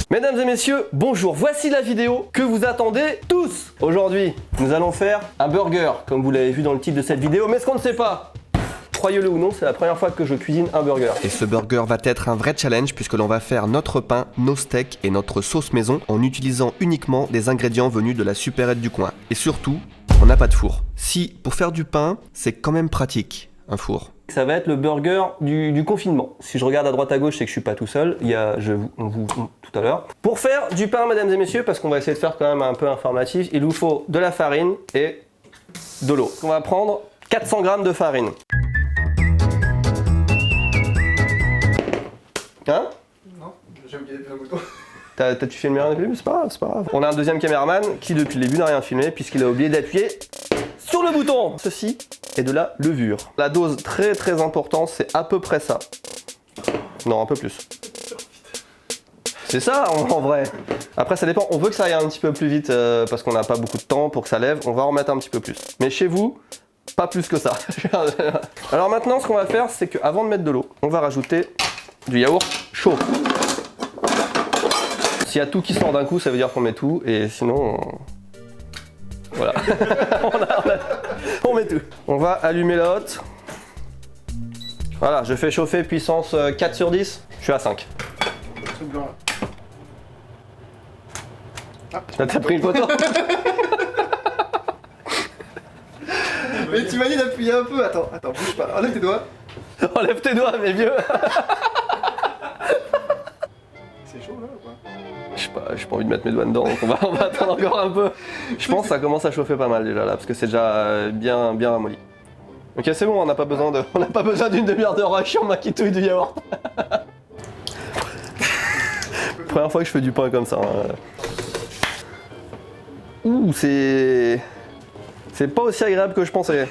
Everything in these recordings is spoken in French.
Mesdames et messieurs, bonjour, voici la vidéo que vous attendez tous. Aujourd'hui, nous allons faire un burger, comme vous l'avez vu dans le titre de cette vidéo, mais ce qu'on ne sait pas, croyez-le ou non, c'est la première fois que je cuisine un burger. Et ce burger va être un vrai challenge puisque l'on va faire notre pain, nos steaks et notre sauce maison en utilisant uniquement des ingrédients venus de la supérette du coin. Et surtout, on n'a pas de four. Si, pour faire du pain, c'est quand même pratique, un four. Ça va être le burger du confinement. Si je regarde à droite à gauche, c'est que je suis pas tout seul. Il y a, tout à l'heure. Pour faire du pain, mesdames et messieurs, parce qu'on va essayer de faire quand même un peu informatif, il vous faut de la farine et de l'eau. On va prendre 400 g de farine. Hein? Non, j'ai oublié de faire un bouton. Tu filmé rien depuis? C'est pas grave, c'est pas grave. On a un deuxième caméraman qui depuis le début n'a rien filmé puisqu'il a oublié d'appuyer sur le bouton. Ceci est de la levure. La dose très importante, c'est à peu près ça. Non, un peu plus. C'est ça en vrai. Après ça dépend, on veut que ça aille un petit peu plus vite parce qu'on n'a pas beaucoup de temps pour que ça lève, on va en remettre un petit peu plus. Mais chez vous, pas plus que ça. Alors maintenant ce qu'on va faire, c'est qu'avant de mettre de l'eau, on va rajouter du yaourt chaud. S'il y a tout qui sort d'un coup, ça veut dire qu'on met tout, et sinon, voilà, on met tout. On va allumer la hotte. Voilà, je fais chauffer puissance 4 sur 10, je suis à 5. Truc blanc là. T'as pris une photo? Mais tu m'as dit d'appuyer un peu, attends, bouge pas, enlève tes doigts. Enlève tes doigts, mes vieux. C'est chaud là ou quoi? J'ai pas envie de mettre mes doigts dedans, donc on va attendre encore un peu. Je pense que ça commence à chauffer pas mal déjà là, parce que c'est déjà bien ramolli. Ok, c'est bon, on n'a pas besoin d'une demi-heure de rush sur ma quitouille du yaourt. Première fois que je fais du pain comme ça. Hein. Ouh, c'est pas aussi agréable que je pensais.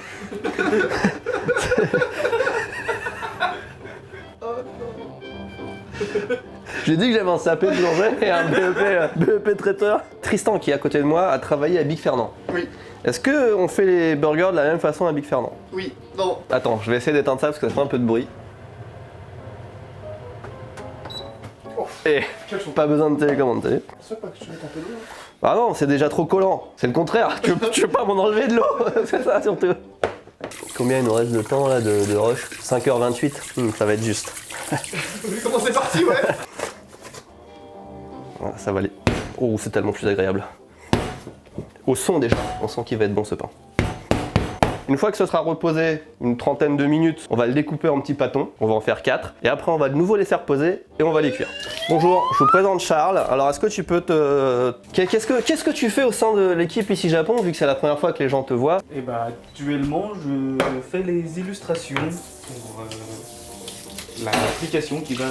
J'ai dit que j'avais un CAP de boulanger et un BEP traiteur. Tristan, qui est à côté de moi, a travaillé à Big Fernand. Oui. Est-ce qu'on fait les burgers de la même façon à Big Fernand? Oui. Non. Attends, je vais essayer d'éteindre ça parce que ça fait un peu de bruit. Oh. Et pas besoin de télécommande, t'as vu? C'est pas que tu mets un peu d'eau. Ah non, c'est déjà trop collant. C'est le contraire. Tu veux pas m'en enlever de l'eau? C'est ça surtout. Combien il nous reste de temps là de rush? 5h28. Ça va être juste. Vous vu comment c'est parti, ouais? Voilà, ça va aller. Oh, c'est tellement plus agréable. Au son déjà, on sent qu'il va être bon ce pain. Une fois que ce sera reposé une trentaine de minutes, on va le découper en petits pâtons, on va en faire 4, et après on va de nouveau les faire reposer et on va les cuire. Bonjour, je vous présente Charles. Alors est-ce que tu peux te... Qu'est-ce que tu fais au sein de l'équipe ici Japon, vu que c'est la première fois que les gens te voient? Et bah actuellement je fais les illustrations pour l'application qui va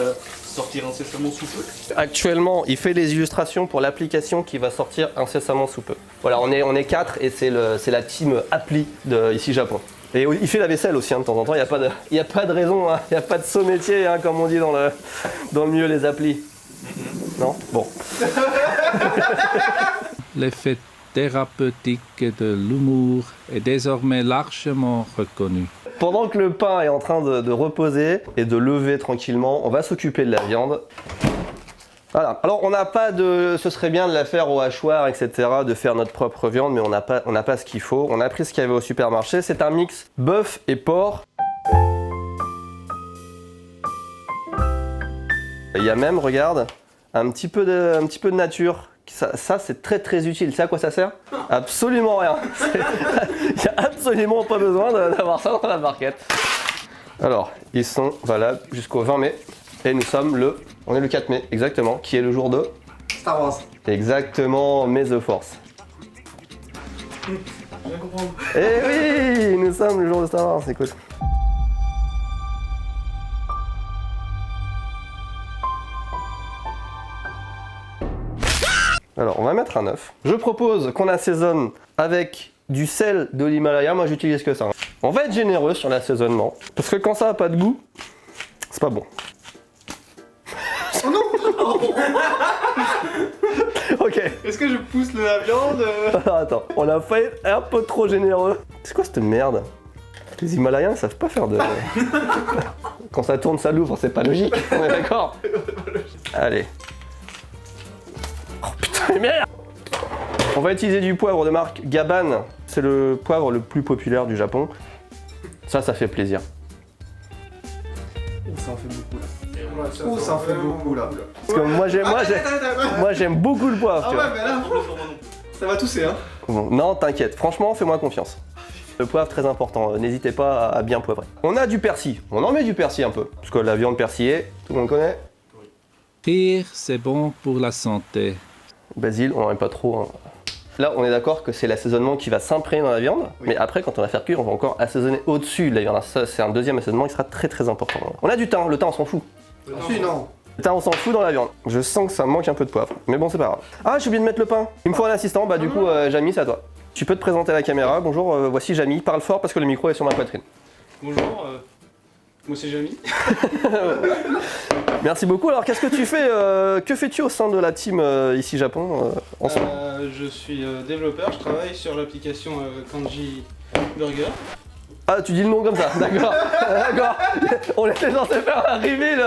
sortir incessamment sous peu. Actuellement, il fait les illustrations pour l'application qui va sortir incessamment sous peu. Voilà, on est 4 et c'est la team appli de ici Japon. Et il fait la vaisselle aussi hein, de temps en temps, il n'y a pas de raison, il n'y a pas de saut métier hein, comme on dit dans le milieu les applis. Non? Bon. L'effet thérapeutique de l'humour est désormais largement reconnu. Pendant que le pain est en train de reposer et de lever tranquillement, on va s'occuper de la viande. Voilà. Alors on n'a pas de... Ce serait bien de la faire au hachoir, etc., de faire notre propre viande, mais on n'a pas ce qu'il faut. On a pris ce qu'il y avait au supermarché. C'est un mix bœuf et porc. Il y a même, regarde, un petit peu de nature. Ça c'est très utile. Tu sais à quoi ça sert? Absolument rien. Il n'y a absolument pas besoin d'avoir ça dans la barquette. Alors, ils sont valables jusqu'au 20 mai. Et nous sommes on est le 4 mai, exactement, qui est le jour de... Star Wars. Exactement, May the Force. Je viens comprendre. Eh oui, nous sommes le jour de Star Wars, écoute. Alors, on va mettre un œuf. Je propose qu'on assaisonne avec du sel de l'Himalaya. Moi, j'utilise que ça. On va être généreux sur l'assaisonnement. Parce que quand ça n'a pas de goût, c'est pas bon. Oh non. Ok. Est-ce que je pousse la viande Alors, attends, on a failli être un peu trop généreux. C'est quoi cette merde? Les Himalayens ne savent pas faire de... Quand ça tourne, ça l'ouvre, c'est pas logique. On est d'accord? Allez. Merde. On va utiliser du poivre de marque Gaban. C'est le poivre le plus populaire du Japon. Ça fait plaisir. Ça en fait beaucoup là. Oh, ça en fait beaucoup là. Parce que moi j'aime beaucoup le poivre. Ah tu ouais, vois. mais là, ça va tousser, hein. Bon, non, t'inquiète. Franchement, fais-moi confiance. Le poivre, très important. N'hésitez pas à bien poivrer. On a du persil. On en met du persil un peu. Parce que la viande persillée, tout le monde connaît. Cuire, c'est bon pour la santé. Basil, on n'en met pas trop. Hein. Là, on est d'accord que c'est l'assaisonnement qui va s'imprégner dans la viande. Oui. Mais après, quand on va faire cuire, on va encore assaisonner au-dessus de la viande. Ça, c'est un deuxième assaisonnement qui sera très très important. On a du thym. Le thym, on s'en fout. Si, non. Le thym, on s'en fout dans la viande. Je sens que ça manque un peu de poivre. Mais bon, c'est pas grave. Ah, j'ai oublié de mettre le pain. Il me faut un assistant. Bah, du coup, Jamy, c'est à toi. Tu peux te présenter à la caméra. Bonjour, voici Jamy. Parle fort parce que le micro est sur ma poitrine. Bonjour, moi c'est Jamy. Merci beaucoup. Alors, qu'est-ce que tu fais que fais-tu au sein de la team ici Japon ensemble Je suis développeur, je travaille sur l'application Kanji Burger. Ah, tu dis le nom comme ça, d'accord. D'accord. On était censé faire un reveal.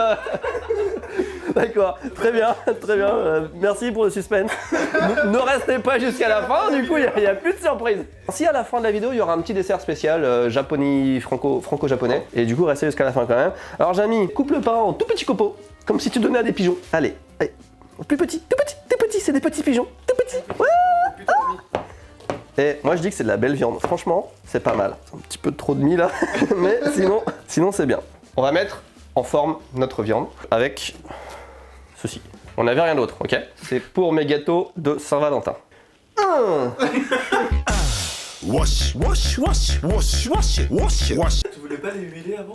D'accord, très bien, très bien. Merci pour le suspense. Ne restez pas jusqu'à la fin, du coup, il n'y a plus de surprise. Si à la fin de la vidéo, il y aura un petit dessert spécial franco-japonais. Et du coup, restez jusqu'à la fin quand même. Alors, Jamy, coupe le pain en tout petits copeaux, comme si tu donnais à des pigeons. Allez, allez. Plus petit, tout petit, c'est des petits pigeons. Tout petits. Ouais. Et moi je dis que c'est de la belle viande, franchement c'est pas mal. C'est un petit peu trop de mie là, mais sinon c'est bien. On va mettre en forme notre viande avec ceci. On n'avait rien d'autre, ok? C'est pour mes gâteaux de Saint-Valentin. Wash, wash, wash, wash, wash, wash, wash. Tu voulais pas les huiler avant?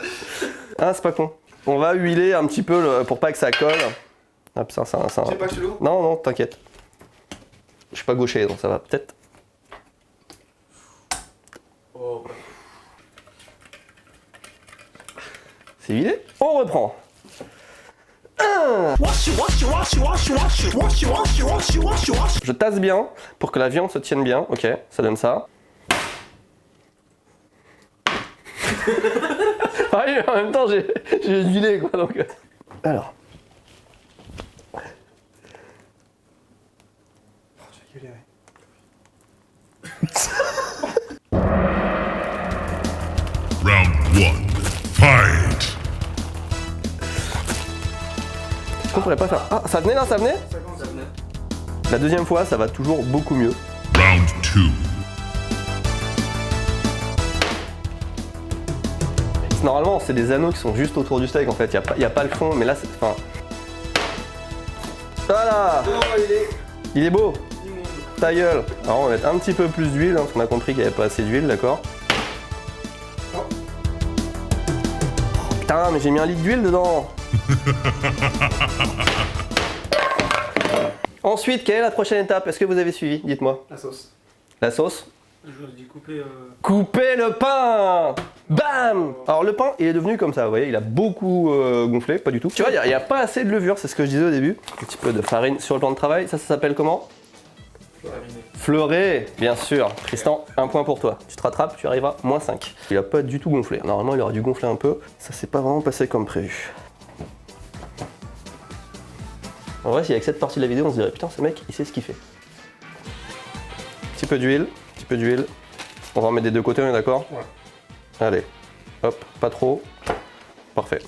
Ah c'est pas con. On va huiler un petit peu pour pas que ça colle. Hop, ça. J'ai pas chelou. Non, t'inquiète. Je suis pas gaucher donc ça va peut-être. Oh. C'est huilé. On reprend. Wash, wash, wash, wash, wash, wash, wash, wash, wash, wash. Je tasse bien pour que la viande se tienne bien. Ok, ça donne ça. Ah oui, en même temps j'ai huilé quoi donc. Alors. Je vais gueuler, Round 1. Fight. Est-ce qu'on pourrait pas faire. Ah, ça venait là, ça venait? Ça venait. La deuxième fois, ça va toujours beaucoup mieux. Round 2. Normalement, c'est des anneaux qui sont juste autour du steak en fait. Il n'y a pas le fond, mais là c'est. Enfin. Voilà! Oh, Il est beau! Immonde. Ta gueule! Alors on va mettre un petit peu plus d'huile, hein, parce qu'on a compris qu'il n'y avait pas assez d'huile, d'accord? Oh. Putain, mais j'ai mis 1 litre d'huile dedans! Ensuite, quelle est la prochaine étape? Est-ce que vous avez suivi? Dites-moi. La sauce. La sauce? Je dis couper. Couper le pain! Bam! Alors le pain, il est devenu comme ça, vous voyez, il a beaucoup gonflé, pas du tout. Tu vois, il n'y a pas assez de levure, c'est ce que je disais au début. Un petit peu de farine sur le plan de travail, ça s'appelle comment? Fleurer, bien sûr. Tristan, 1 point pour toi. Tu te rattrapes, tu arriveras -5. Il a pas du tout gonflé. Normalement, il aurait dû gonfler un peu. Ça s'est pas vraiment passé comme prévu. En vrai, si avec cette partie de la vidéo, on se dirait, putain, ce mec, il sait ce qu'il fait. Petit peu d'huile, petit peu d'huile. On va en mettre des deux côtés, on est d'accord? Ouais. Allez, hop, pas trop. Parfait.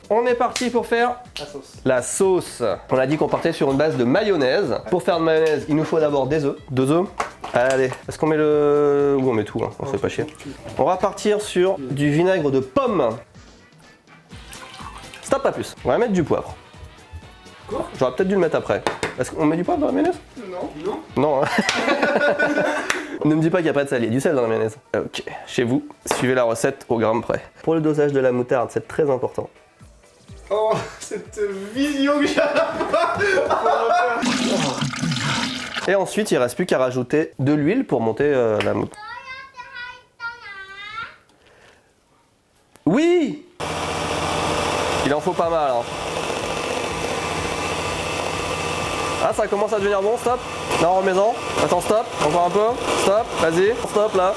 On est parti pour faire La sauce. la sauce. On a dit qu'on partait sur une base de mayonnaise. Pour faire de mayonnaise, il nous faut d'abord des œufs. 2 œufs. Allez, est-ce qu'on met le... Ou on met tout, hein, on se fait pas chier. On va partir sur du vinaigre de pomme. Stop, pas plus. On va mettre du poivre. Quoi? J'aurais peut-être dû le mettre après. Est-ce qu'on met du poivre dans la mayonnaise? Non. Non? Non, hein. Ne me dis pas qu'il n'y a pas de sel, il y a du sel dans la mayonnaise. Ok, chez vous, suivez la recette au gramme près. Pour le dosage de la moutarde, c'est très important. Oh, cette vision que j'ai à la fois. Et ensuite, il ne reste plus qu'à rajouter de l'huile pour monter la moutarde. Oui! Il en faut pas mal, hein. Ah, ça commence à devenir bon, stop. Non, remets-en. Attends, stop. Encore un peu. Stop. Vas-y. Stop là.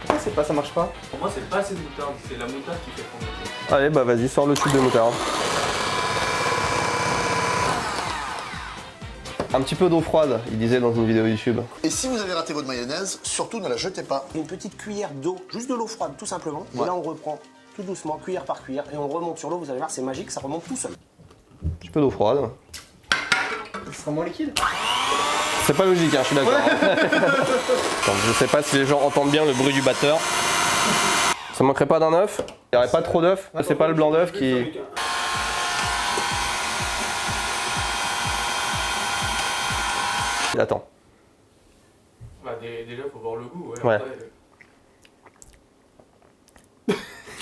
Pourquoi c'est pas, ça marche pas? Pour moi, c'est pas assez de moutarde, c'est la moutarde qui fait prendre le goût. Allez, bah vas-y, sors le tube de moutarde. Un petit peu d'eau froide, il disait dans une vidéo YouTube. Et si vous avez raté votre mayonnaise, surtout ne la jetez pas. Une petite cuillère d'eau, juste de l'eau froide tout simplement. Et là on reprend tout doucement, cuillère par cuillère, et on remonte sur l'eau, vous allez voir c'est magique, ça remonte tout seul. Un petit peu d'eau froide. Ce sera moins liquide. C'est pas logique, hein, je suis d'accord. Attends, je sais pas si les gens entendent bien le bruit du batteur. Ça manquerait pas d'un œuf. Il n'y aurait pas trop d'œuf. C'est pas le blanc d'œuf qui... Il attend. Bah, déjà, faut voir le goût. Ouais.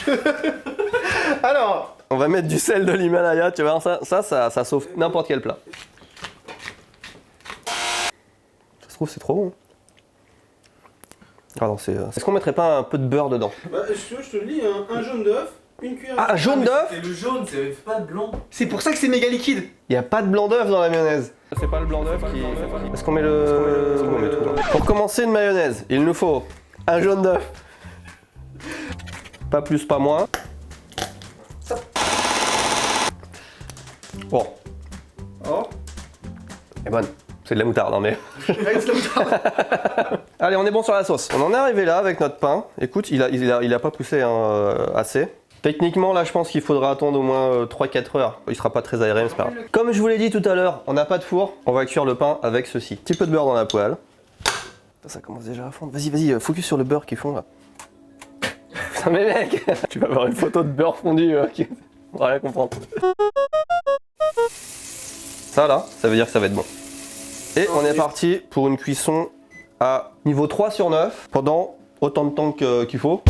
Après, Alors, On va mettre du sel de l'Himalaya, tu vois, ça sauve n'importe quel plat. Ça se trouve, c'est trop bon. Ah non, est-ce qu'on mettrait pas un peu de beurre dedans? bah, je te le dis, un jaune d'œuf, une cuillère. Ah, un jaune d'œuf? C'est le jaune, c'est pas le blanc. c'est pour ça que c'est méga liquide. Il n'y a pas de blanc d'œuf dans la mayonnaise. C'est pas le blanc d'œuf qui... Est-ce qu'on met le... On met tout, là. Pour commencer une mayonnaise, il nous faut un jaune d'œuf. Pas plus, pas moins. Bon, Oh. elle est bonne. C'est de la moutarde, hein, mais... Avec de la moutarde. Allez, on est bon sur la sauce. On en est arrivé là avec notre pain. Écoute, il a pas poussé hein, assez. Techniquement, là, je pense qu'il faudra attendre au moins 3-4 heures. Il sera pas très aéré, mais c'est pas grave. Comme je vous l'ai dit tout à l'heure, on n'a pas de four. On va cuire le pain avec ceci. Petit peu de beurre dans la poêle. Ça commence déjà à fondre. Vas-y, focus sur le beurre qui fond là. Putain, mais mec, tu vas avoir une photo de beurre fondu on va rien comprendre. Ça là, ça veut dire que ça va être bon. Et on est parti pour une cuisson à niveau 3 sur 9 pendant autant de temps qu'il faut.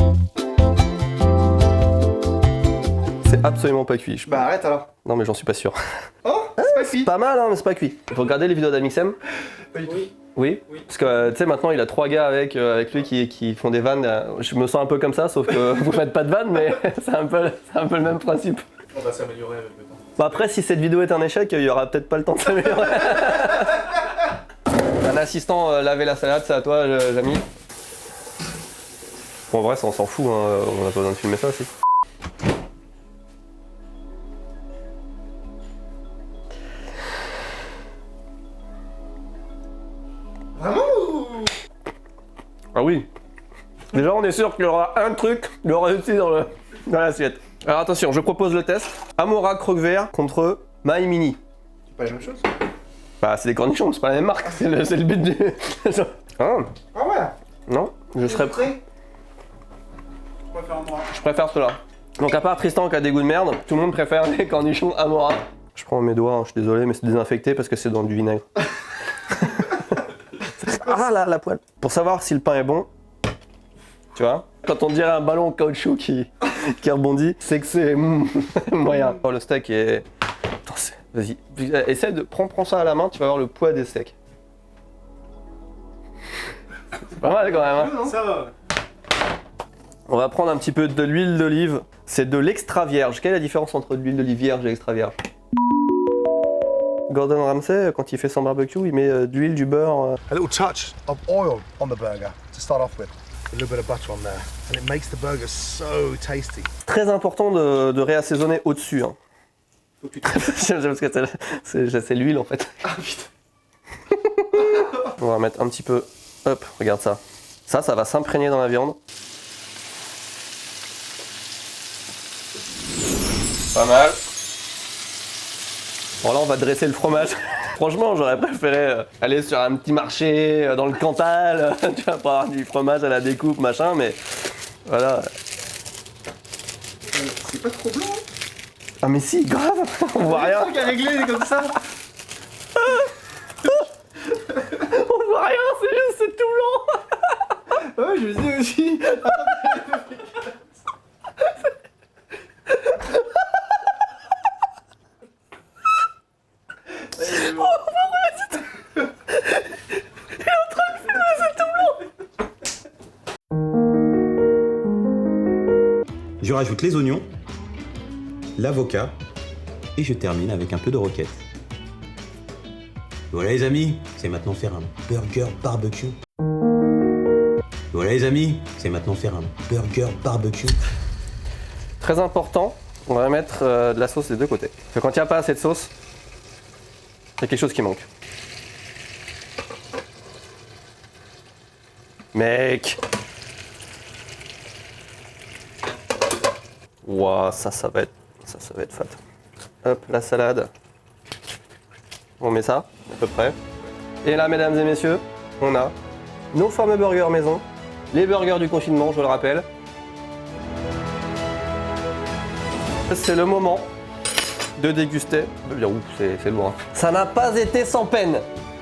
C'est absolument pas cuit. Bah arrête alors. Non mais j'en suis pas sûr. Oh, c'est pas cuit. Pas mal hein, mais c'est pas cuit. Vous regardez les vidéos d'Amixem? Oui. Oui. Parce que tu sais maintenant il a 3 gars avec lui qui font des vannes. Je me sens un peu comme ça sauf que vous faites pas de vannes mais c'est un peu le même principe. On va s'améliorer avec le temps. Bon, après si cette vidéo est un échec, il y aura peut-être pas le temps de s'améliorer. Un assistant laver la salade, c'est à toi Jamy. Bon en vrai ça on s'en fout, hein. On a pas besoin de filmer ça aussi. Vraiment ou... Ah oui. Déjà on est sûr qu'il y aura un truc de réussi dans l'assiette. Alors attention, je propose le test. Amora croque vert contre My Mini. C'est pas la même chose. Bah c'est des cornichons, c'est pas la même marque, c'est le but du... Ah, Ah ouais. non, je serais prêt. Je préfère moi. Je préfère cela. Donc à part Tristan qui a des goûts de merde, tout le monde préfère les cornichons Amora. Je prends mes doigts, hein, je suis désolé mais c'est désinfecté parce que c'est dans du vinaigre. Ah là, la poêle. Pour savoir si le pain est bon, tu vois, quand on dirait un ballon en caoutchouc qui rebondit, c'est que c'est moyen. Oh, le steak est... Attends, vas-y, essaie de... Prends ça à la main, tu vas voir le poids des steaks. C'est pas mal quand même, hein. Ça va. On va prendre un petit peu de l'huile d'olive. C'est de l'extra vierge. Quelle est la différence entre de l'huile d'olive vierge et extra vierge? Gordon Ramsay, quand il fait son barbecue, il met de l'huile, du beurre. A little touch of oil on the burger to start off with. A little bit of butter on there. And it makes the burger so tasty. Très important de réassaisonner au-dessus. Hein. Faut que tu Parce que c'est l'huile en fait. Ah putain. On va mettre un petit peu. Hop, regarde ça. Ça va s'imprégner dans la viande. Pas mal. Bon là on va dresser le fromage. Franchement j'aurais préféré aller sur un petit marché dans le Cantal, tu vois, pour avoir du fromage à la découpe machin, mais voilà. C'est pas trop blanc. Ah mais si, grave, on voit rien. Un truc à régler comme ça. On voit rien, c'est tout blanc. Ouais, je me dis aussi. Je rajoute les oignons, l'avocat et je termine avec un peu de roquette. Voilà les amis, c'est maintenant faire un burger barbecue. Voilà les amis, c'est maintenant faire un burger barbecue. Très important, on va mettre de la sauce des deux côtés. Parce que quand il n'y a pas assez de sauce, il y a quelque chose qui manque. Mec. Ouah, ça va être fat. Hop, la salade. On met ça, à peu près. Et là, mesdames et messieurs, on a nos fameux burgers maison. Les burgers du confinement, je le rappelle. C'est le moment de déguster. Ouh, c'est lourd. Hein. Ça n'a pas été sans peine,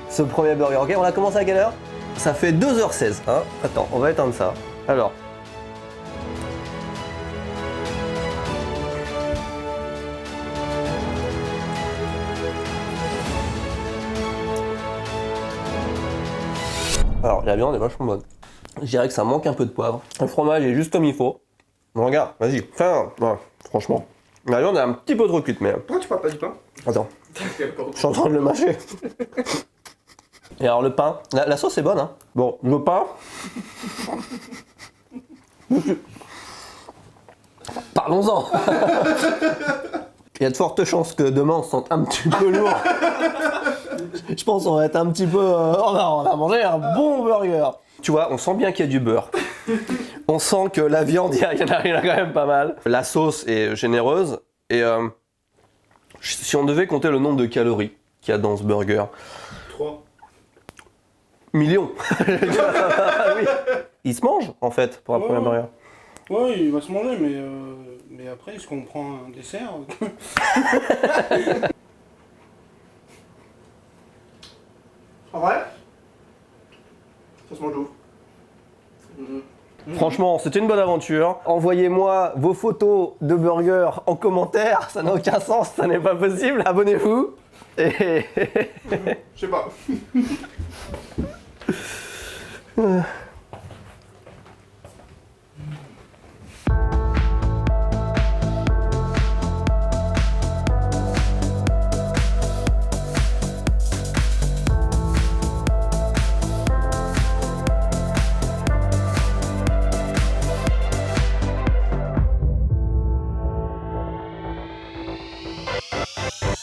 ce premier burger. Ok, on a commencé à quelle heure? Ça fait 2h16. Hein. Attends, on va éteindre ça. Alors. Alors, la viande est vachement bonne. Je dirais que ça manque un peu de poivre. Le fromage est juste comme il faut. Bon, regarde, vas-y, fais un. Ouais, franchement. La viande est un petit peu trop cuite, mais. Pourquoi tu parles pas du pain? Attends. Je suis en train de le mâcher. Et alors, le pain. La sauce est bonne, hein. Bon, le pain. Parlons-en. Il y a de fortes chances que demain on se sente un petit peu lourd. Je pense qu'on va être un petit peu... on a mangé un bon burger. Tu vois, on sent bien qu'il y a du beurre. On sent que la viande, il y en a quand même pas mal. La sauce est généreuse. Et si on devait compter le nombre de calories qu'il y a dans ce burger... 3 millions. Oui. Il se mange, en fait, pour un premier burger. Ouais, il va se manger, mais après, est-ce qu'on prend un dessert? En vrai? Ça se mange ouf. Franchement, c'était une bonne aventure. Envoyez-moi vos photos de burgers en commentaire. Ça n'a aucun sens, ça n'est pas possible. Abonnez-vous. Et... Je sais pas.